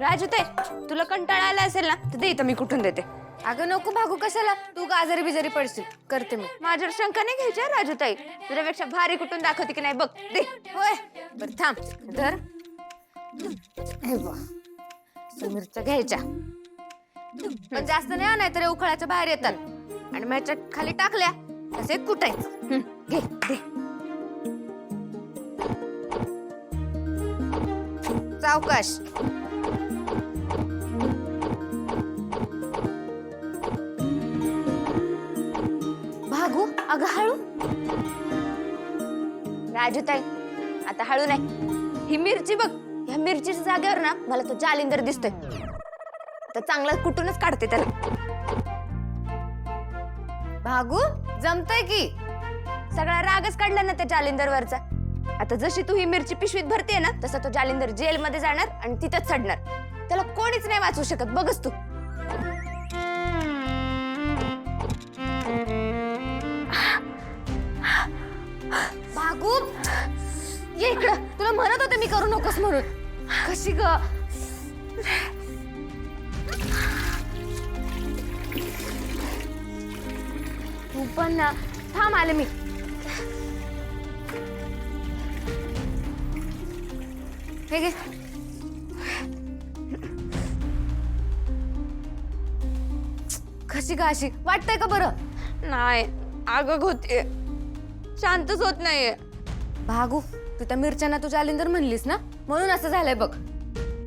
राजूताई, तुला कंटाळा आला असेल ना तर दे इथं, मी कुठून देते. अगं नको भागू, कशाला तू गाजरी बिजारी पडशील. करते मी. माझ्यावर शंका नाही घ्यायची राजूताई. तुझ्यापेक्षा भारी कुठून दाखवते की नाही बघ. दे. होय बरं थांब. धर. हे बघ, मिरच्या घ्यायच्या पण जास्त नाही आणायचं रे, उखळाच्या बाहेर येतात. आणि मॅच्या खाली टाकल्या असे कुटायचं. घे दे. सावकाश. भागू अगं हळू. राजूताई, आता हळू नाही. ही मिरची बघ, ह्या मिरचीच्या जागेवर ना मला तो जालिंदर दिसतोय. तर चांगला कुठूनच काढते त्याला. भागू जमतय की. सगळा रागच काढला ना त्या जालिंदरवरचा. आता जशी तू ही मिरची पिशवीत भरतेय ना तसा तो जालिंदर जेलमध्ये जाणार आणि तिथंच चढणार. त्याला कोणीच नाही वाचवू शकत, बघच तू. भागू ये इकडं, तुला म्हणत होते मी करू नकोस म्हणून. कशी ग. तू पण ना. थांब आले मी. हे घे. कशी का अशी वाटतंय का बरं? नाही, आगग होतीये, शांतच होत नाहीये. भागू तू त्या मिरच्यांना तू जालिंदर म्हणलीस ना, म्हणून असं झालंय बघ.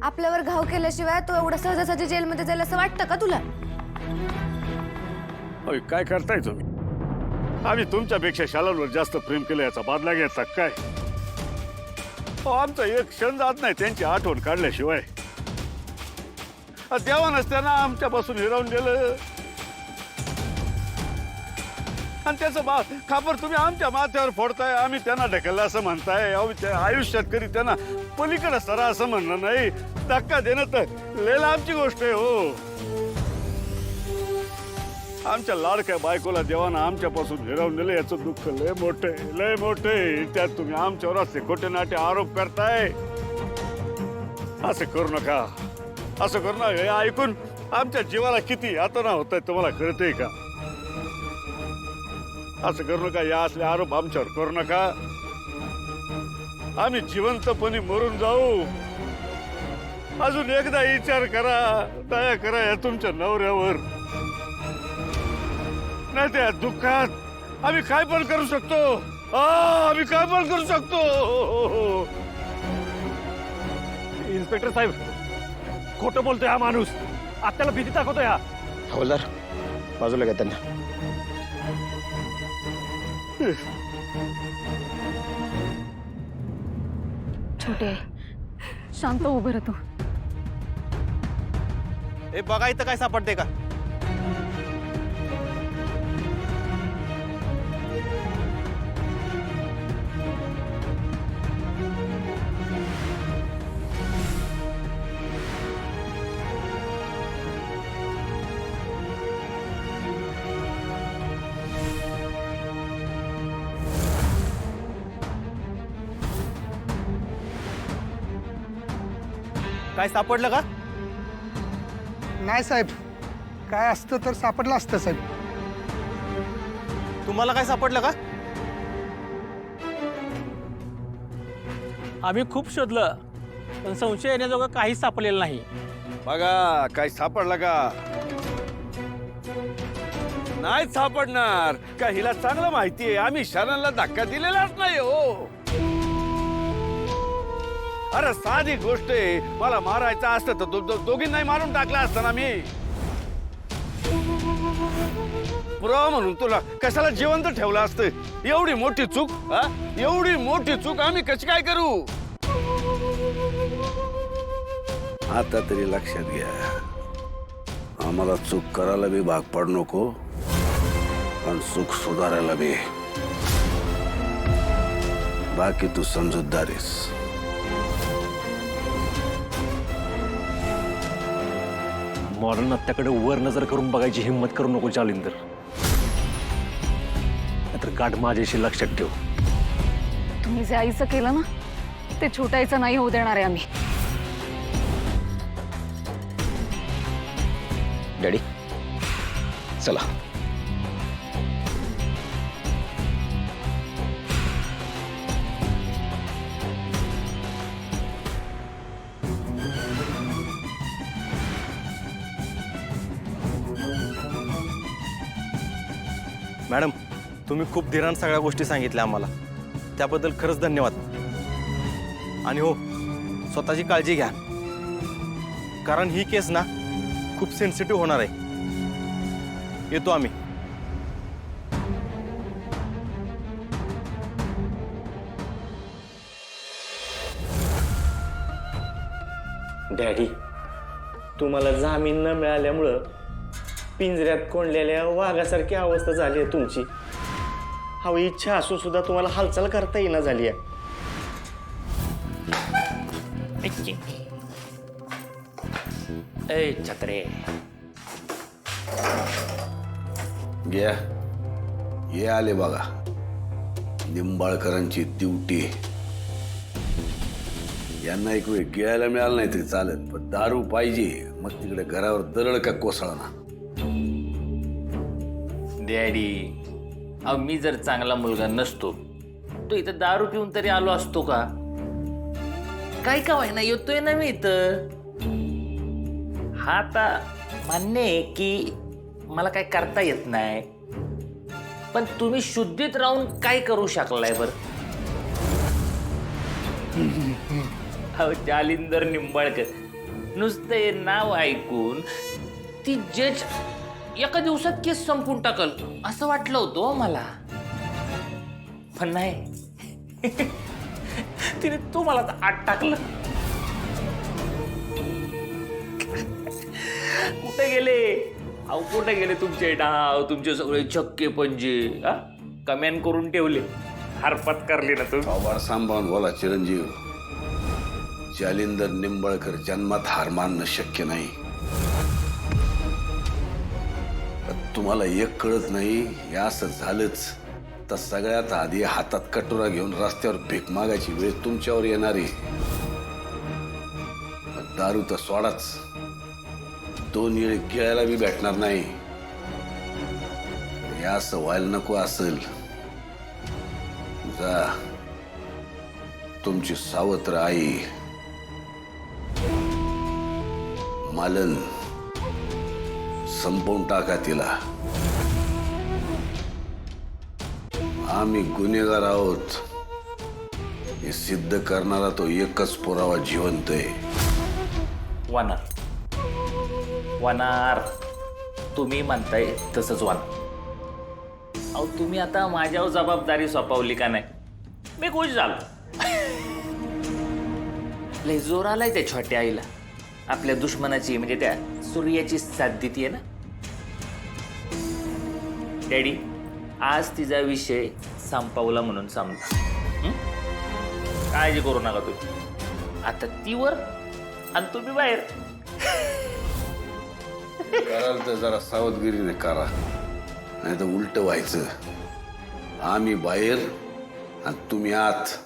आपल्यावर घाव केल्याशिवाय तो एवढा सहजासहजी जेलमध्ये जाईल असं वाटतं का तुला? अय काय करताय तुम्ही? आम्ही तुमच्यापेक्षा शालांवर जास्त प्रेम केलं याचा बादला घ्यायचा काय? आमचा एक क्षण जात नाही त्यांची आठवण काढल्याशिवाय. देवानच त्यांना आमच्यापासून हिरावून गेलं आणि त्याचं खापर तुम्ही आमच्या माथ्यावर फोडताय. आम्ही त्यांना ढकललं असं म्हणताय. आयुष्यात कधी त्यांना पलीकडे सरा असं म्हणणं नाही. धक्का देणं तर लय लांबची गोष्ट आहे हो. आमच्या लाडक्या बायकोला देवानं आमच्यापासून हिरावून दिलं याचं दुःख लय मोठे लय मोठे. त्यात तुम्ही आमच्यावर असे खोटे नाटे आरोप करताय. असं करू नका, असं करू नका. हे ऐकून आमच्या जीवाला किती यातना होत आहे तुम्हाला कळतंय का? असं करू नका, या असले आरोप आमच्यावर करू नका. आम्ही जिवंतपणे मरून जाऊ. अजून एकदा विचार करा, दया करा या तुमच्या नवऱ्यावर. नाही त्या दुःखात आम्ही काय पण करू शकतो. आम्ही काय पण करू शकतो. इन्स्पेक्टर साहेब, खोटं बोलतोय हा माणूस. आत्याला भीती दाखवतोय हा. हवलदार बाजूला घ्या त्यांना. छोटे शांत उभं राहतो. ए बघा इथं काय सापडते का? काय सापडलं का? नाही साहेब, काय असतं तर सापडलं असतं साहेब. तुम्हाला काय सापडलं का? आम्ही खूप शोधलं पण संशय येण्याजोगं काहीच सापडलेलं नाही. बघा काय सापडला का? नाही सापडणार का? हिला चांगलं माहितीये आम्ही शरणला धक्का दिलेलाच नाही हो. अरे साधी गोष्ट आहे. मला मारायचं असतं तर दोघींनाही मारून टाकला असतं ना मी. पुरावा म्हणून तुला कशाला जिवंत ठेवलं असतं? एवढी मोठी चूक, एवढी मोठी चूक आम्ही कशी काय करू? आता तरी लक्षात घ्या, आम्हाला चूक करायला बी भाग पड नको पण चूक सुधारायला बी. बाकी तू समजूतदारीस. मॉडर्न हत्याकडे वर नजर करून बघायची हिंमत करू नको जालिंदर. नाहीतर गाठ माझ्याशी लक्षात ठेव. तुम्ही जे आईचं केलं ना ते छोट्या आईचं नाही होऊ देणार आहे आम्ही. डॅडी चला. मॅडम तुम्ही खूप धीरान सगळ्या गोष्टी सांगितल्या आम्हाला, त्याबद्दल खरंच धन्यवाद. आणि हो, स्वतःची काळजी घ्या, कारण ही केस ना खूप सेन्सिटिव्ह होणार आहे. येतो आम्ही. डॅडी, तुम्हाला जामीन न मिळाल्यामुळं पिंजऱ्यात कोंडलेल्या वाघासारखी अवस्था झाली आहे तुमची. हवी इच्छा असून सुद्धा तुम्हाला हालचाल करता येईना झाली आहे. छत्रे घ्या, ये आले बघा निंबाळकरांची ड्युटी. यांना एक वेळ गिळायला मिळालं नाही तरी चालेल, पण दारू पाहिजे. मग तिकडे घरावर दरड का कोसळना. डॅडी, अहो मी जर चांगला मुलगा नसतो तो इथं दारू पिऊन तरी आलो असतो का? काय का व्हायना येतोय ना मी इथं. हा आता मान्य आहे की मला काय करता येत नाही, पण तुम्ही शुद्धीत राहून काय करू शकलाय बर? अहो जालिंदर निंबाळकर, नुसतं हे नाव ऐकून ती जज एका दिवसात केस संपून टाकल असं वाटलं होतं मला, पण नाही. तिने तुम्हाला आत टाकलं. कुठे गेले अहो, कुठे गेले तुमचे डाव, तुमचे सगळे छक्के पंजे कमेंट करून ठेवले, हारपात करले ना तुम्ही. आवाज सांभाळून बोला चिरंजीव. जालिंदर निंबाळकर जन्मात हार मानणं शक्य नाही. तुम्हाला एक कळत नाही, हे असं झालंच तर सगळ्यात आधी हातात कटोरा घेऊन रस्त्यावर भीक मागायची वेळ तुमच्यावर येणार आहे. दारू तर सोडाच, 2 वेळ गिळायला बी भेटणार नाही. हे असं व्हायला नको असेल. जा, तुमची सावत्र आई मालन संपवून टाका तिला. आम्ही गुन्हेगार आहोत हे सिद्ध करणारा तो एकच पुरावा जिवंत आहे. वनार तुम्ही म्हणताय तसंच वनार. अहो तुम्ही आता माझ्यावर जबाबदारी सोपवली का नाही? मी खुश झालो. लय जोर आलाय त्या छोट्या आईला. आपल्या दुश्मनाची म्हणजे त्या सूर्याची साथ देतीये ना. डॅडी, आज तिचा विषय संपवला म्हणून समजा. काळजी करू नका तुम्ही. आता ती वर आणि तुम्ही बाहेर. कराल तर जरा सावधगिरीने करा, नाही तर उलट व्हायचं. आम्ही बाहेर आणि तुम्ही आत.